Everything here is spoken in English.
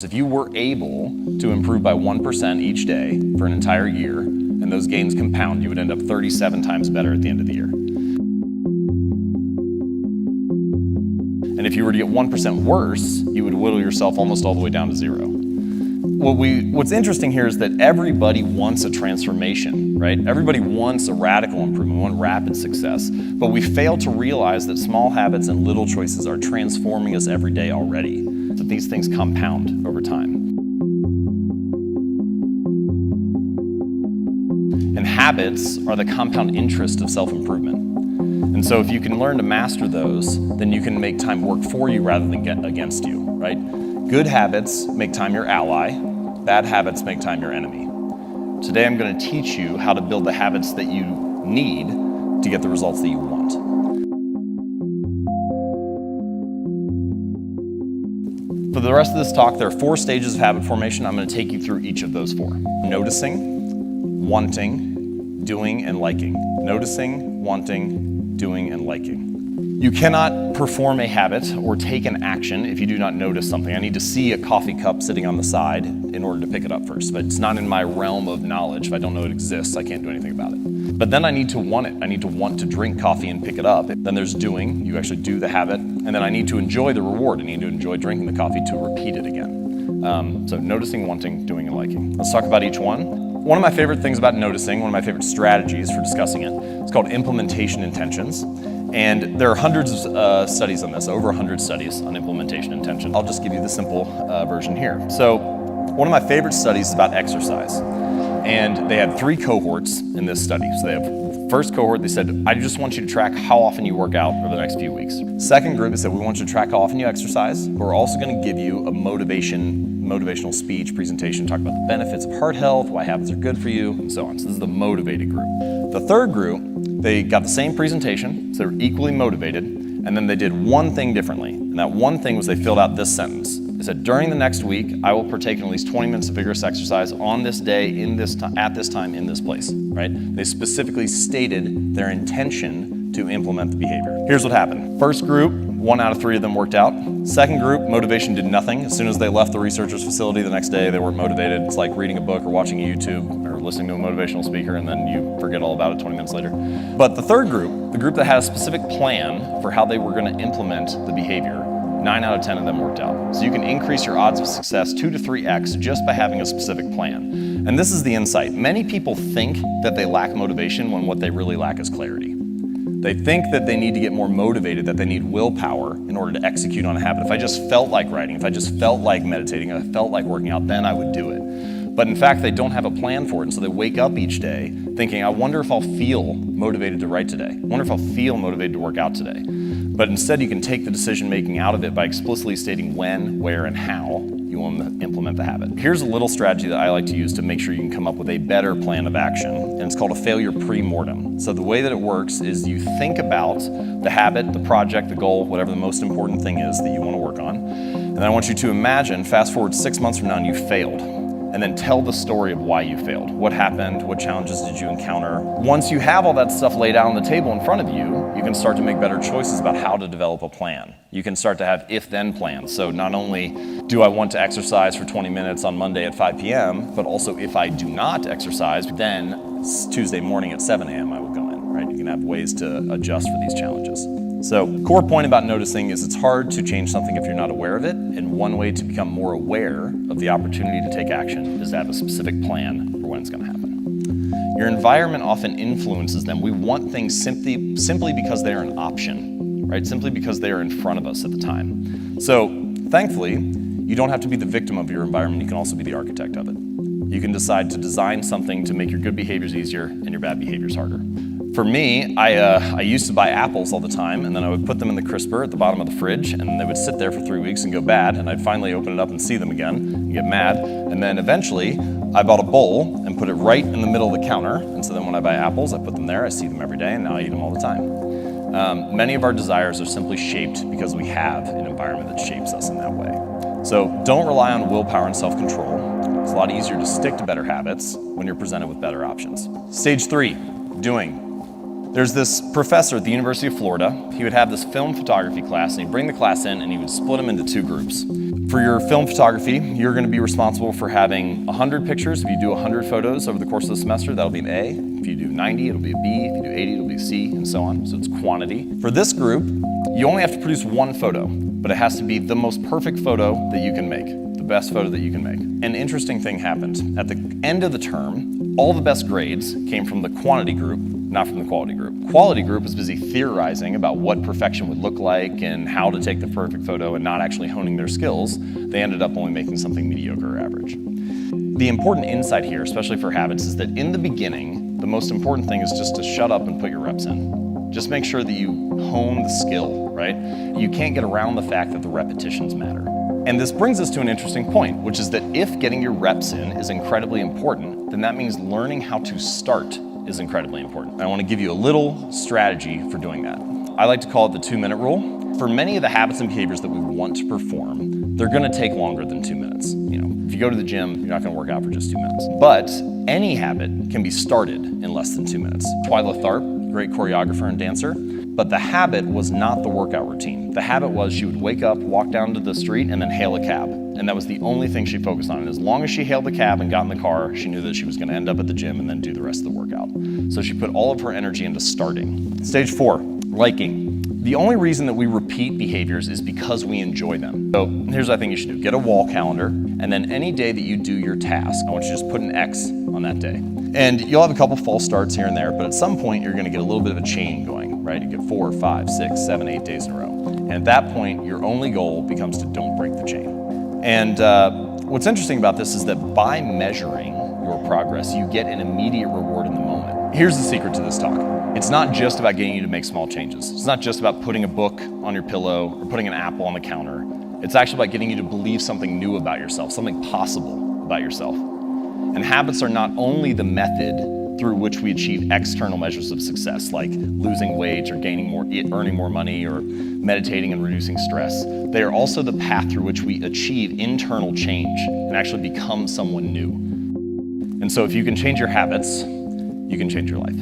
If you were able to improve by 1% each day for an entire year, and those gains compound, you would end up 37 times better at the end of the year. And if you were to get 1% worse, you would whittle yourself almost all the way down to zero. What's interesting here is that everybody wants a transformation, right? Everybody wants a radical improvement, we want rapid success, but we fail to realize that small habits and little choices are transforming us every day already, that these things compound over time. And habits are the compound interest of self-improvement. And so if you can learn to master those, then you can make time work for you rather than get against you, right? Good habits make time your ally, bad habits make time your enemy. Today I'm going to teach you how to build the habits that you need to get the results that you want. For the rest of this talk, there are 4 stages of habit formation. I'm going to take you through each of those 4. Noticing, wanting, doing, and liking. Noticing, wanting, doing, and liking. You cannot perform a habit or take an action if you do not notice something. I need to see a coffee cup sitting on the side in order to pick it up first, but it's not in my realm of knowledge. If I don't know it exists, I can't do anything about it. But then I need to want it. I need to want to drink coffee and pick it up. Then there's doing. You actually do the habit. And then I need to enjoy the reward. I need to enjoy drinking the coffee to repeat it again. So noticing, wanting, doing, and liking. Let's talk about each one. One of my favorite things about noticing, one of my favorite strategies for discussing it, it's called implementation intentions. And there are hundreds of studies on this, over 100 studies on implementation intention. I'll just give you the simple version here. So one of my favorite studies is about exercise. And they had 3 cohorts in this study. So they have first cohort, they said, I just want you to track how often you work out over the next few weeks. Second group, they said, we want you to track how often you exercise, but we're also going to give you a motivational speech presentation, talk about the benefits of heart health, why habits are good for you, and so on. So this is the motivated group. The third group, they got the same presentation, so they were equally motivated, and then they did one thing differently. And that one thing was they filled out this sentence. They said, during the next week, I will partake in at least 20 minutes of vigorous exercise on this day, at this time, in this place, right? They specifically stated their intention to implement the behavior. Here's what happened. First group, 1 out of 3 of them worked out. Second group, motivation did nothing. As soon as they left the researcher's facility the next day, they weren't motivated. It's like reading a book or watching a YouTube or listening to a motivational speaker, and then you forget all about it 20 minutes later. But the third group, the group that had a specific plan for how they were going to implement the behavior, 9 out of 10 of them worked out. So you can increase your odds of success 2 to 3x just by having a specific plan. And this is the insight. Many people think that they lack motivation when what they really lack is clarity. They think that they need to get more motivated, that they need willpower in order to execute on a habit. If I just felt like writing, if I just felt like meditating, if I felt like working out, then I would do it. But in fact, they don't have a plan for it, and so they wake up each day thinking, I wonder if I'll feel motivated to write today. I wonder if I'll feel motivated to work out today. But instead, you can take the decision-making out of it by explicitly stating when, where, and how you want to implement the habit. Here's a little strategy that I like to use to make sure you can come up with a better plan of action, and it's called a failure pre-mortem. So the way that it works is you think about the habit, the project, the goal, whatever the most important thing is that you want to work on, and then I want you to imagine, fast forward 6 months from now, and you failed. And then tell the story of why you failed. What happened? What challenges did you encounter? Once you have all that stuff laid out on the table in front of you, you can start to make better choices about how to develop a plan. You can start to have if-then plans. So not only do I want to exercise for 20 minutes on Monday at 5 p.m., but also if I do not exercise, then Tuesday morning at 7 a.m. I will go in, right? You can have ways to adjust for these challenges. So, core point about noticing is it's hard to change something if you're not aware of it, and one way to become more aware of the opportunity to take action is to have a specific plan for when it's going to happen. Your environment often influences them. We want things simply because they're an option, right? Simply because they are in front of us at the time. So, thankfully, you don't have to be the victim of your environment. You can also be the architect of it. You can decide to design something to make your good behaviors easier and your bad behaviors harder. For me, I used to buy apples all the time, and then I would put them in the crisper at the bottom of the fridge, and they would sit there for 3 weeks and go bad, and I'd finally open it up and see them again and get mad. And then eventually, I bought a bowl and put it right in the middle of the counter, and so then when I buy apples, I put them there, I see them every day, and now I eat them all the time. Many of our desires are simply shaped because we have an environment that shapes us in that way. So don't rely on willpower and self-control. It's a lot easier to stick to better habits when you're presented with better options. Stage 3, doing. There's this professor at the University of Florida. He would have this film photography class, and he'd bring the class in, and he would split them into 2 groups. For your film photography, you're going to be responsible for having 100 pictures. If you do 100 photos over the course of the semester, that'll be an A. If you do 90, it'll be a B. If you do 80, it'll be a C, and so on. So it's quantity. For this group, you only have to produce one photo, but it has to be the most perfect photo that you can make, the best photo that you can make. An interesting thing happened. At the end of the term, all the best grades came from the quantity group, not from the quality group. Quality group was busy theorizing about what perfection would look like and how to take the perfect photo and not actually honing their skills. They ended up only making something mediocre or average. The important insight here, especially for habits, is that in the beginning, the most important thing is just to shut up and put your reps in. Just make sure that you hone the skill, right? You can't get around the fact that the repetitions matter. And this brings us to an interesting point, which is that if getting your reps in is incredibly important, then that means learning how to start is incredibly important. I want to give you a little strategy for doing that. I like to call it the 2-minute rule. For many of the habits and behaviors that we want to perform, they're going to take longer than 2 minutes. If you go to the gym, you're not going to work out for just 2 minutes. But any habit can be started in less than 2 minutes. Twyla Tharp, great choreographer and dancer, but the habit was not the workout routine. The habit was she would wake up, walk down to the street, and then hail a cab. And that was the only thing she focused on. And as long as she hailed the cab and got in the car, she knew that she was going to end up at the gym and then do the rest of the workout. So she put all of her energy into starting. Stage 4, liking. The only reason that we repeat behaviors is because we enjoy them. So here's what I think you should do. Get a wall calendar, and then any day that you do your task, I want you to just put an X on that day. And you'll have a couple false starts here and there, but at some point you're going to get a little bit of a chain going, right? You get 4, 5, 6, 7, 8 days in a row. And at that point, your only goal becomes to don't break the chain. And what's interesting about this is that by measuring your progress, you get an immediate reward in the moment. Here's the secret to this talk. It's not just about getting you to make small changes. It's not just about putting a book on your pillow or putting an apple on the counter. It's actually about getting you to believe something new about yourself, something possible about yourself. And habits are not only the method through which we achieve external measures of success, like losing weight or earning more money or meditating and reducing stress. They are also the path through which we achieve internal change and actually become someone new. And so if you can change your habits, you can change your life.